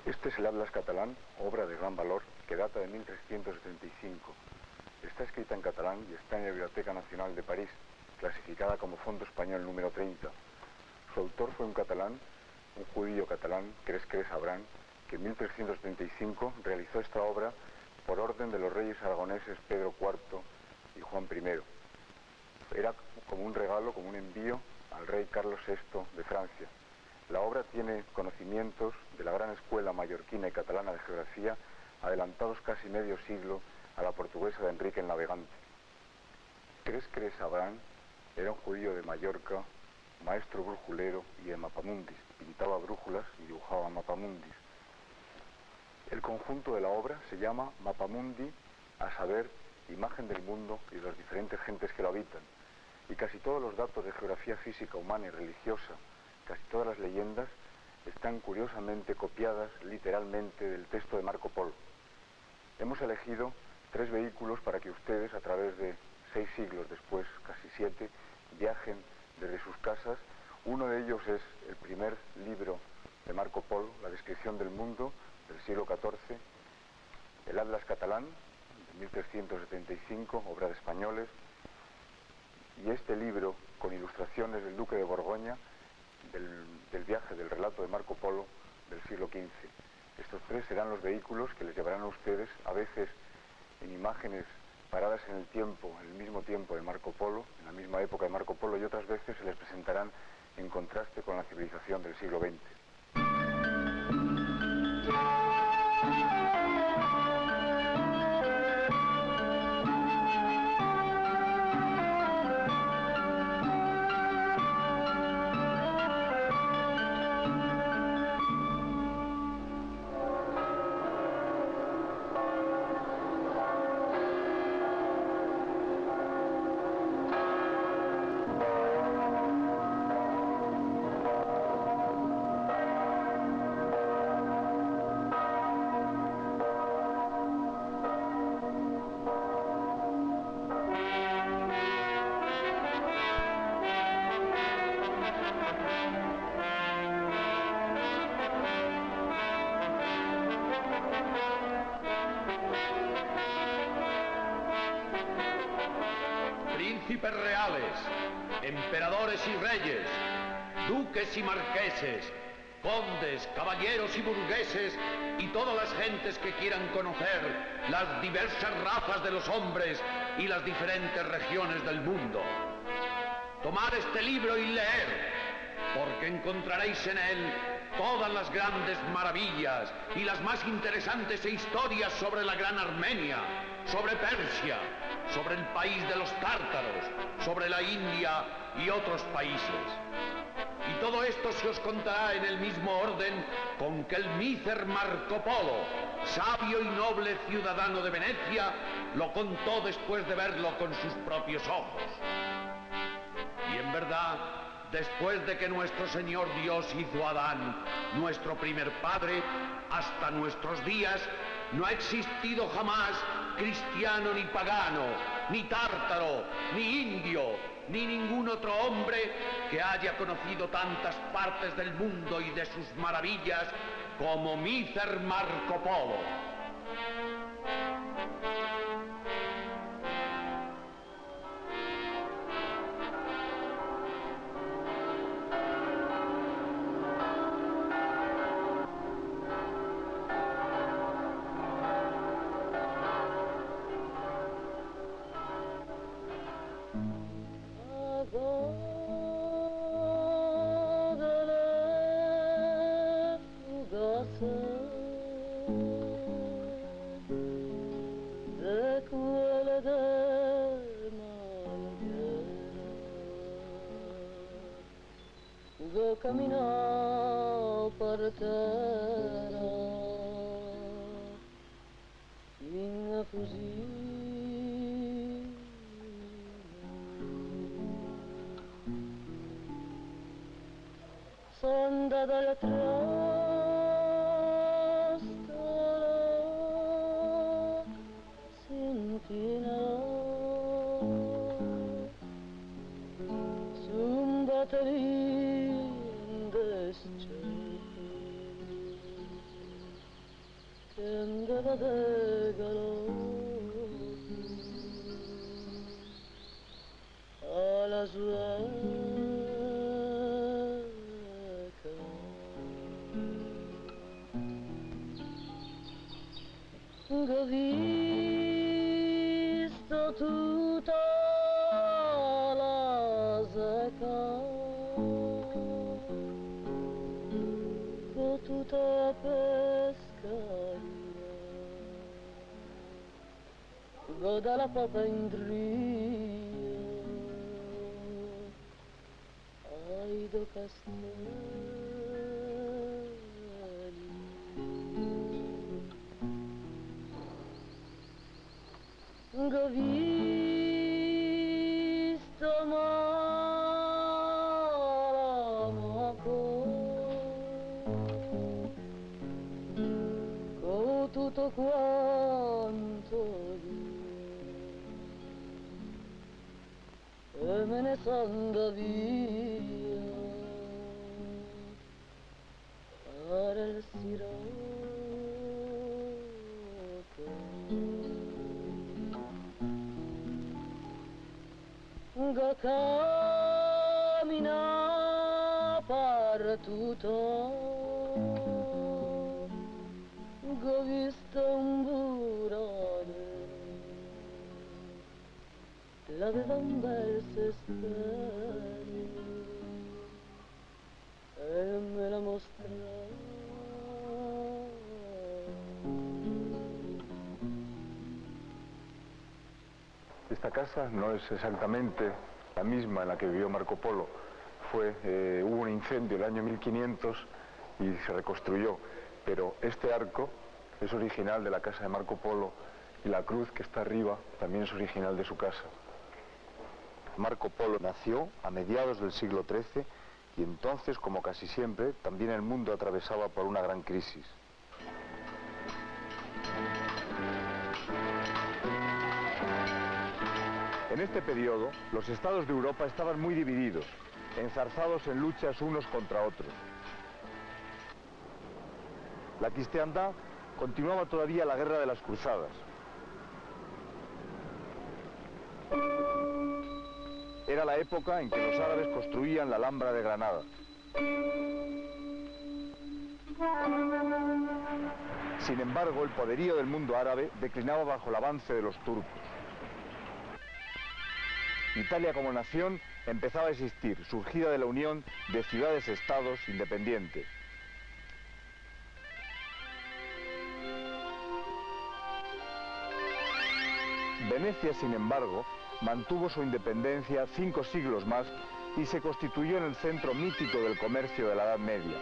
Este es el Atlas catalán, obra de gran valor, que data de 1375. Está escrita en catalán y está en la Biblioteca Nacional de París, clasificada como Fondo Español número 30. Su autor fue un catalán, un judío catalán, Cres Abrán, que en 1375 realizó esta obra por orden de los reyes aragoneses Pedro IV y Juan I. Era como un regalo, como un envío al rey Carlos VI de Francia. La obra tiene conocimientos de la gran escuela mallorquina y catalana de geografía, adelantados casi medio siglo a la portuguesa de Enrique el Navegante. Cres Abrán era un judío de Mallorca, maestro brujulero y de mapamundis. Pintaba brújulas y dibujaba mapamundis. El conjunto de la obra se llama Mapamundi, a saber, imagen del mundo y de las diferentes gentes que lo habitan. Y casi todos los datos de geografía física, humana y religiosa, casi todas las leyendas, están curiosamente copiadas literalmente del texto de Marco Polo. Hemos elegido 3 vehículos para que ustedes, a través de 6 siglos después, casi 7, viajen desde sus casas. Uno de ellos es el primer libro de Marco Polo, La descripción del mundo, del siglo XIV, el Atlas catalán, de 1375, obra de españoles, y este libro, con ilustraciones del duque de Borgoña, del viaje, del relato de Marco Polo del siglo XV. Estos 3 serán los vehículos que les llevarán a ustedes, a veces en imágenes paradas en el tiempo, en el mismo tiempo de Marco Polo, en la misma época de Marco Polo, y otras veces se les presentarán en contraste con la civilización del siglo XX. Príncipes reales, emperadores y reyes, duques y marqueses, condes, caballeros y burgueses y todas las gentes que quieran conocer las diversas razas de los hombres y las diferentes regiones del mundo. Tomad este libro y leed, porque encontraréis en él todas las grandes maravillas y las más interesantes historias sobre la gran Armenia, sobre Persia, sobre el país de los tártaros, sobre la India y otros países. Y todo esto se os contará en el mismo orden con que el mícer Marco Polo, sabio y noble ciudadano de Venecia, lo contó después de verlo con sus propios ojos. Y en verdad, después de que nuestro Señor Dios hizo a Adán, nuestro primer padre, hasta nuestros días, no ha existido jamás cristiano ni pagano, ni tártaro, ni indio, ni ningún otro hombre que haya conocido tantas partes del mundo y de sus maravillas como mícer Marco Polo. Camminò per terra in fusillo. Sonda dal trastoro s'inchinò su un batterio. va de galope a la sueca. Ho visto tutta la zeca fottuta a pescaria, goda la papandria, ai do castelli. Ho visto Maramaco con tutto quanto io e me ne son da via fare il sirocco. Go cammina per tutto, go visto un burone, l'aveva un bel sesterno e me la mostrava. Esta casa no es exactamente la misma en la que vivió Marco Polo. Hubo un incendio el año 1500 y se reconstruyó, pero este arco es original de la casa de Marco Polo y la cruz que está arriba también es original de su casa. Marco Polo nació a mediados del siglo XIII y entonces, como casi siempre, también el mundo atravesaba por una gran crisis. En este periodo, los estados de Europa estaban muy divididos, enzarzados en luchas unos contra otros. La cristiandad continuaba todavía la guerra de las cruzadas. Era la época en que los árabes construían la Alhambra de Granada. Sin embargo, el poderío del mundo árabe declinaba bajo el avance de los turcos. Italia como nación empezaba a existir, surgida de la unión de ciudades-estados independientes. Venecia, sin embargo, mantuvo su independencia 5 siglos más y se constituyó en el centro mítico del comercio de la Edad Media.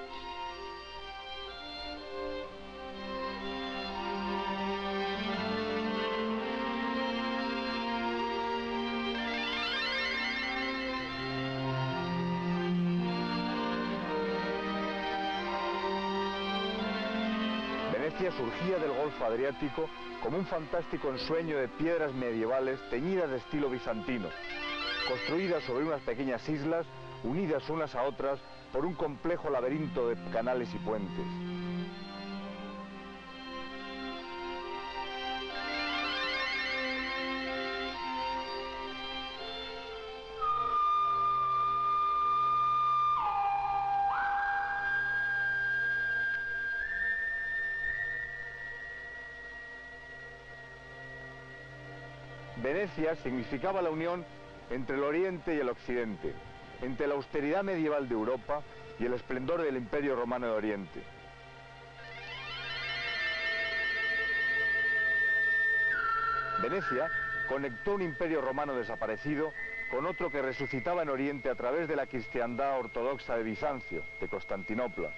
Venecia surgía del Golfo Adriático como un fantástico ensueño de piedras medievales teñidas de estilo bizantino, construidas sobre unas pequeñas islas, unidas unas a otras por un complejo laberinto de canales y puentes. Venecia significaba la unión entre el Oriente y el Occidente, entre la austeridad medieval de Europa y el esplendor del Imperio Romano de Oriente. Venecia conectó un imperio romano desaparecido con otro que resucitaba en Oriente a través de la cristiandad ortodoxa de Bizancio, de Constantinopla.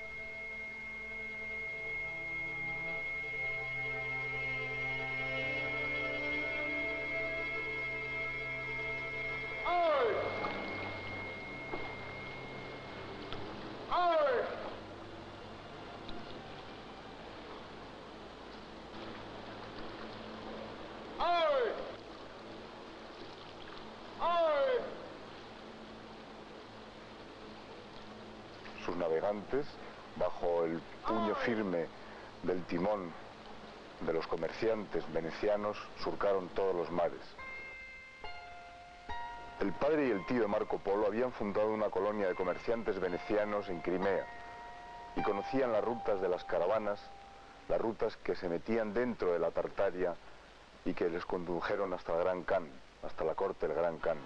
Sus navegantes, bajo el puño firme del timón de los comerciantes venecianos surcaron todos los mares. El padre y el tío de Marco Polo habían fundado una colonia de comerciantes venecianos en Crimea y conocían las rutas de las caravanas, las rutas que se metían dentro de la Tartaria y que les condujeron hasta el Gran Khan, hasta la corte del Gran Khan.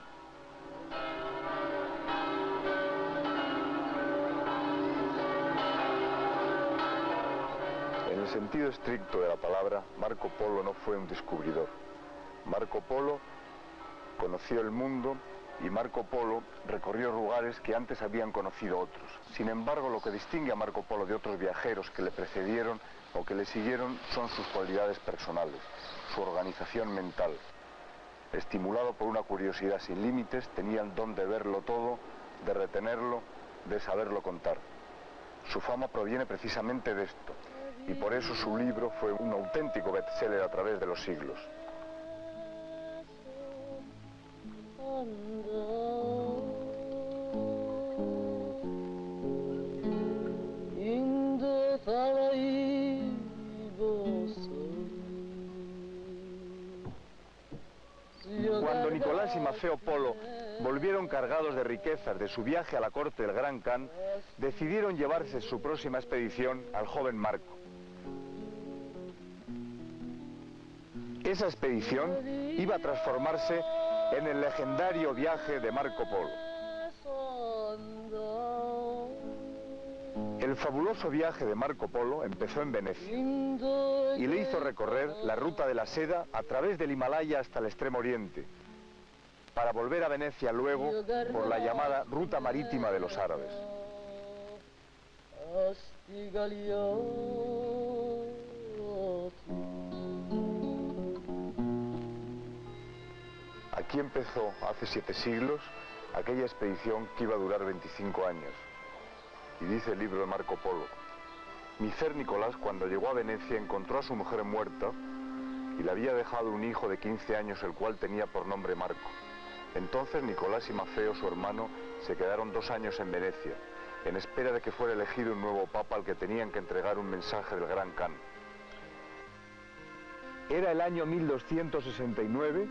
En el sentido estricto de la palabra, Marco Polo no fue un descubridor. Marco Polo conoció el mundo y Marco Polo recorrió lugares que antes habían conocido otros. Sin embargo, lo que distingue a Marco Polo de otros viajeros que le precedieron o que le siguieron son sus cualidades personales, su organización mental. Estimulado por una curiosidad sin límites, tenía el don de verlo todo, de retenerlo, de saberlo contar. Su fama proviene precisamente de esto, y por eso su libro fue un auténtico bestseller a través de los siglos. Cuando Nicolás y Maffeo Polo volvieron cargados de riquezas de su viaje a la corte del Gran Khan, decidieron llevarse su próxima expedición al joven Marco. Esa expedición iba a transformarse en el legendario viaje de Marco Polo. El fabuloso viaje de Marco Polo empezó en Venecia y le hizo recorrer la ruta de la seda a través del Himalaya hasta el extremo oriente, para volver a Venecia luego por la llamada ruta marítima de los árabes. Aquí empezó, hace 7 siglos, aquella expedición que iba a durar 25 años. Y dice el libro de Marco Polo: mi ser Nicolás, cuando llegó a Venecia, encontró a su mujer muerta y le había dejado un hijo de 15 años, el cual tenía por nombre Marco. Entonces Nicolás y Maffeo, su hermano, se quedaron 2 años en Venecia, en espera de que fuera elegido un nuevo papa al que tenían que entregar un mensaje del Gran Khan. Era el año 1269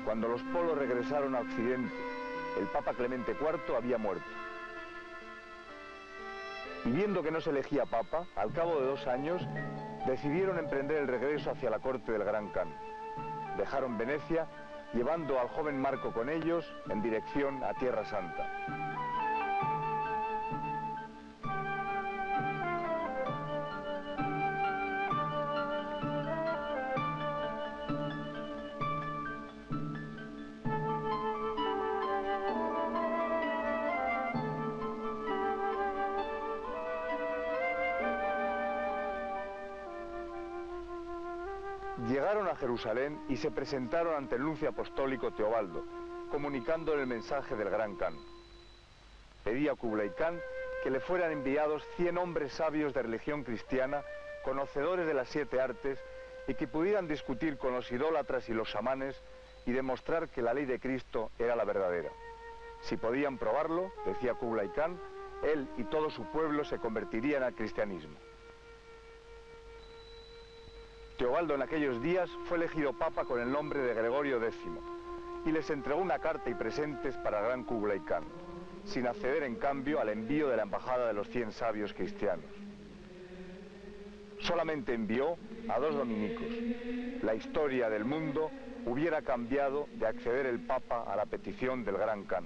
cuando los Polos regresaron a Occidente. El Papa Clemente IV había muerto. Y viendo que no se elegía papa, al cabo de 2 años, decidieron emprender el regreso hacia la corte del Gran Khan. Dejaron Venecia, llevando al joven Marco con ellos en dirección a Tierra Santa. Llegaron a Jerusalén y se presentaron ante el nuncio apostólico Teobaldo, comunicándole el mensaje del Gran Khan. Pedía a Kublai Khan que le fueran enviados 100 hombres sabios de religión cristiana, conocedores de las 7 artes, y que pudieran discutir con los idólatras y los chamanes y demostrar que la ley de Cristo era la verdadera. Si podían probarlo, decía Kublai Khan, él y todo su pueblo se convertirían al cristianismo. Teobaldo en aquellos días fue elegido papa con el nombre de Gregorio X y les entregó una carta y presentes para el gran Kublai Khan, sin acceder en cambio al envío de la embajada de los 100 sabios cristianos. Solamente envió a 2 dominicos. La historia del mundo hubiera cambiado de acceder el papa a la petición del Gran Khan.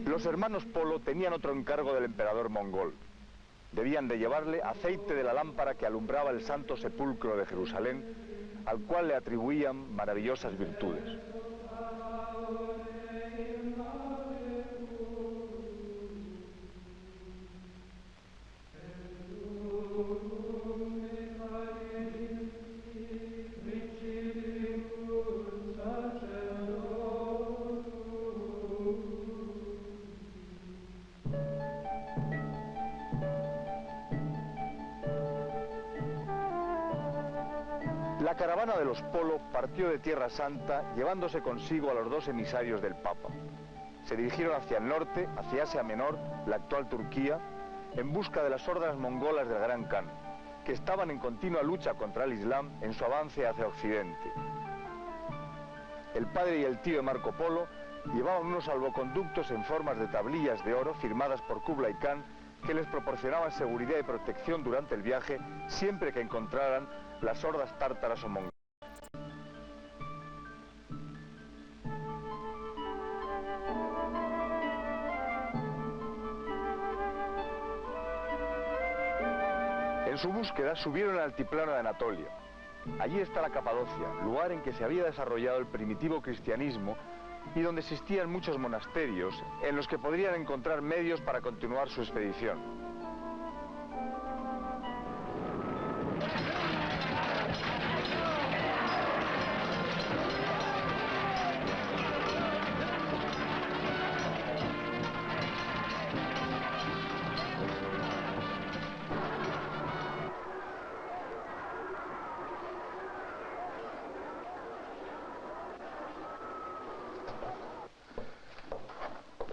Los hermanos Polo tenían otro encargo del emperador mongol. Debían de llevarle aceite de la lámpara que alumbraba el Santo Sepulcro de Jerusalén, al cual le atribuían maravillosas virtudes. La caravana de los Polo partió de Tierra Santa llevándose consigo a los dos emisarios del Papa. Se dirigieron hacia el norte, hacia Asia Menor, la actual Turquía, en busca de las hordas mongolas del Gran Khan, que estaban en continua lucha contra el Islam en su avance hacia Occidente. El padre y el tío de Marco Polo llevaban unos salvoconductos en formas de tablillas de oro firmadas por Kublai Khan que les proporcionaban seguridad y protección durante el viaje siempre que encontraran las hordas tártaras o mongolas. En su búsqueda subieron al altiplano de Anatolia. Allí está la Capadocia, lugar en que se había desarrollado el primitivo cristianismo y donde existían muchos monasterios en los que podrían encontrar medios para continuar su expedición.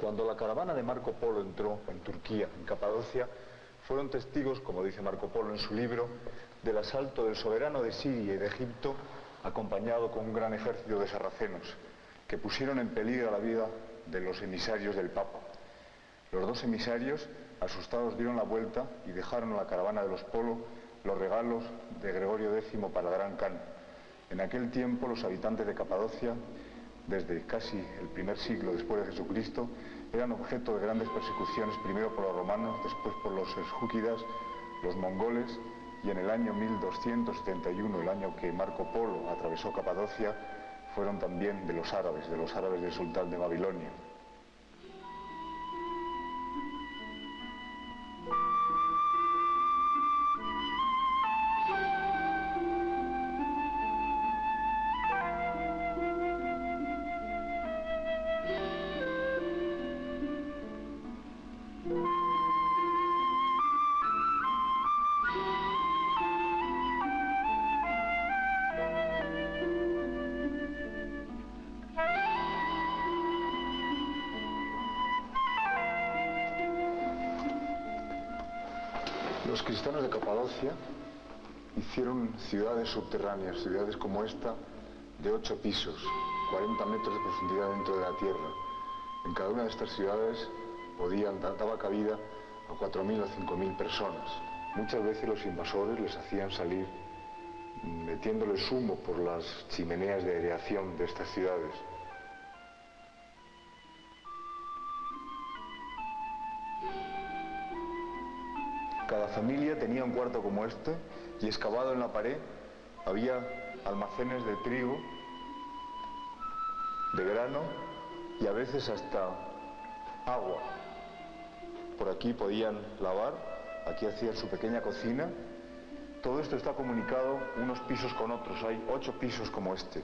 Cuando la caravana de Marco Polo entró en Turquía, en Capadocia, fueron testigos, como dice Marco Polo en su libro, del asalto del soberano de Siria y de Egipto, acompañado con un gran ejército de sarracenos, que pusieron en peligro la vida de los emisarios del Papa. Los dos emisarios, asustados, dieron la vuelta y dejaron a la caravana de los Polo los regalos de Gregorio X para el Gran Khan. En aquel tiempo, los habitantes de Capadocia, desde casi el primer siglo después de Jesucristo, eran objeto de grandes persecuciones, primero por los romanos, después por los seljúquidas, los mongoles, y en el año 1271, el año que Marco Polo atravesó Capadocia, fueron también de los árabes del sultán de Babilonia. Los cristianos de Capadocia hicieron ciudades subterráneas, ciudades como esta, de 8 pisos, 40 metros de profundidad dentro de la tierra. En cada una de estas ciudades daba cabida a 4.000 o 5.000 personas. Muchas veces los invasores les hacían salir metiéndoles humo por las chimeneas de aireación de estas ciudades. Cada familia tenía un cuarto como este y excavado en la pared había almacenes de trigo, de grano y a veces hasta agua. Por aquí podían lavar, aquí hacían su pequeña cocina. Todo esto está comunicado unos pisos con otros, hay 8 pisos como este.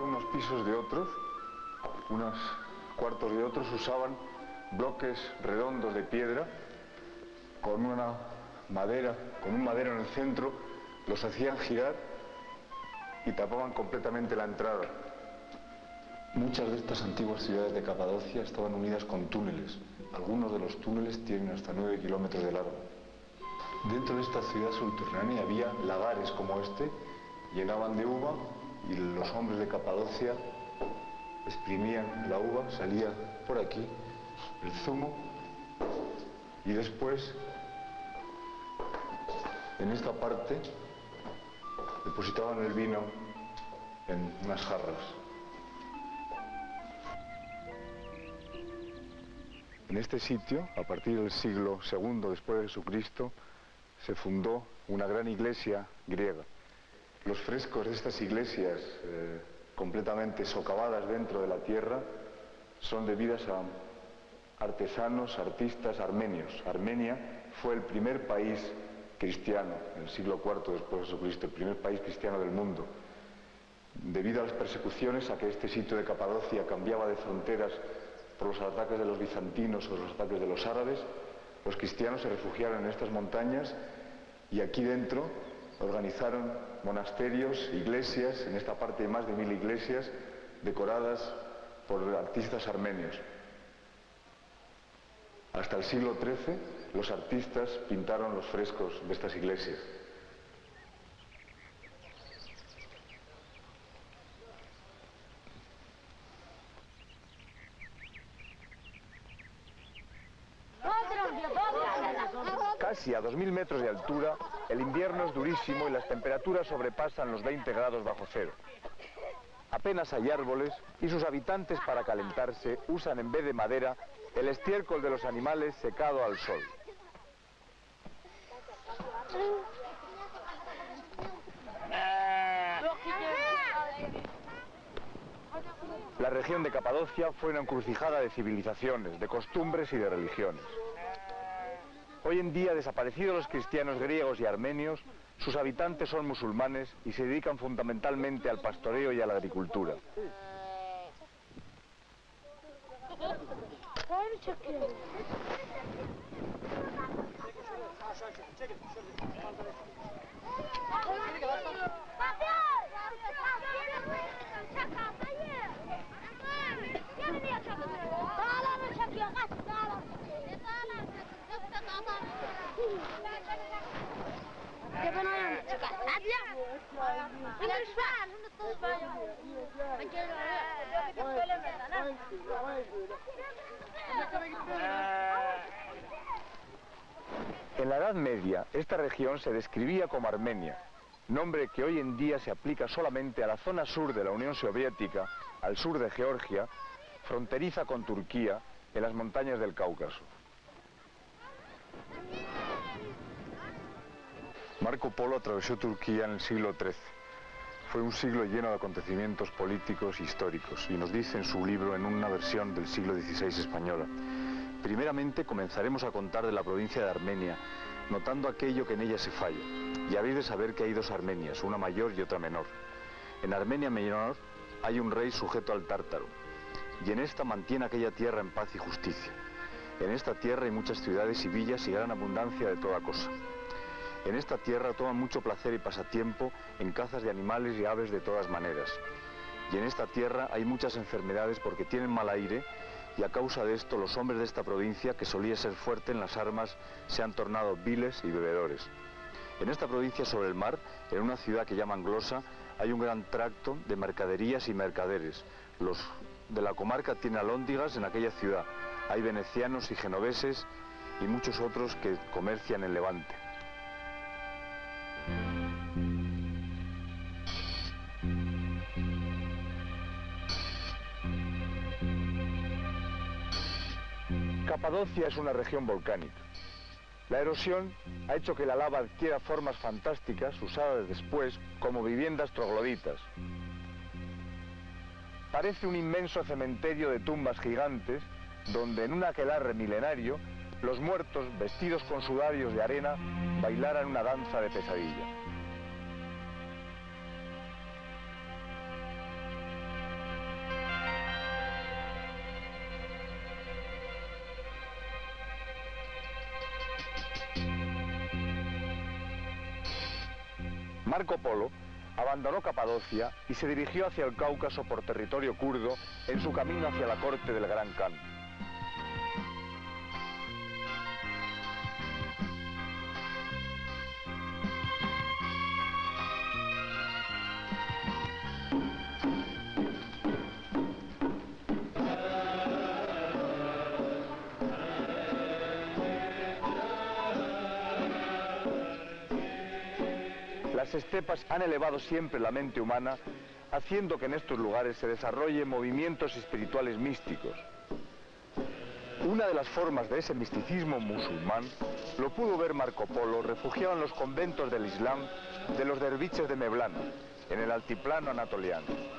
Unos pisos de otros, unos cuartos de otros, usaban bloques redondos de piedra con una madera, con un madero en el centro, los hacían girar y tapaban completamente la entrada. Muchas de estas antiguas ciudades de Capadocia estaban unidas con túneles. Algunos de los túneles tienen hasta 9 kilómetros de largo. Dentro de esta ciudad subterránea había lagares como este, llenaban de uva y los hombres de Capadocia exprimían la uva, salía por aquí el zumo y después en esta parte depositaban el vino en unas jarras. En este sitio, a partir del siglo II después de Jesucristo, se fundó una gran iglesia griega. Los frescos de estas iglesias, completamente socavadas dentro de la tierra, son debidas a artesanos, artistas armenios. Armenia fue el primer país cristiano, en el siglo IV después de Jesucristo, el primer país cristiano del mundo. Debido a las persecuciones, a que este sitio de Capadocia cambiaba de fronteras por los ataques de los bizantinos o los ataques de los árabes, los cristianos se refugiaron en estas montañas y aquí dentro organizaron monasterios, iglesias, en esta parte hay más de 1000 iglesias decoradas por artistas armenios. Hasta el siglo XIII los artistas pintaron los frescos de estas iglesias. Casi a 2000 metros de altura, el invierno es durísimo y las temperaturas sobrepasan los 20 grados bajo cero. Apenas hay árboles y sus habitantes para calentarse usan en vez de madera el estiércol de los animales secado al sol. La región de Capadocia fue una encrucijada de civilizaciones, de costumbres y de religiones. Hoy en día, desaparecidos los cristianos griegos y armenios, sus habitantes son musulmanes y se dedican fundamentalmente al pastoreo y a la agricultura. En la Edad Media, esta región se describía como Armenia, nombre que hoy en día se aplica solamente a la zona sur de la Unión Soviética, al sur de Georgia, fronteriza con Turquía, en las montañas del Cáucaso. Marco Polo atravesó Turquía en el siglo XIII. Fue un siglo lleno de acontecimientos políticos e históricos, y nos dice en su libro, en una versión del siglo XVI española: primeramente comenzaremos a contar de la provincia de Armenia, notando aquello que en ella se falla, y habéis de saber que hay dos Armenias, una mayor y otra menor. En Armenia menor hay un rey sujeto al tártaro, y en esta mantiene aquella tierra en paz y justicia. En esta tierra hay muchas ciudades y villas y gran abundancia de toda cosa. En esta tierra toman mucho placer y pasatiempo en cazas de animales y aves de todas maneras. Y en esta tierra hay muchas enfermedades porque tienen mal aire, y a causa de esto los hombres de esta provincia, que solía ser fuerte en las armas, se han tornado viles y bebedores. En esta provincia, sobre el mar, en una ciudad que llaman Glosa, hay un gran tracto de mercaderías y mercaderes. Los de la comarca tienen alhóndigas en aquella ciudad. Hay venecianos y genoveses y muchos otros que comercian en Levante. Capadocia es una región volcánica. La erosión ha hecho que la lava adquiera formas fantásticas, usadas después como viviendas trogloditas. Parece un inmenso cementerio de tumbas gigantes, donde en un aquelarre milenario, los muertos, vestidos con sudarios de arena, bailaran una danza de pesadilla. Marco Polo abandonó Capadocia y se dirigió hacia el Cáucaso por territorio kurdo en su camino hacia la corte del Gran Khan. Las estepas han elevado siempre la mente humana, haciendo que en estos lugares se desarrollen movimientos espirituales místicos. Una de las formas de ese misticismo musulmán lo pudo ver Marco Polo refugiado en los conventos del Islam de los derviches de Mevlana, en el altiplano anatoliano.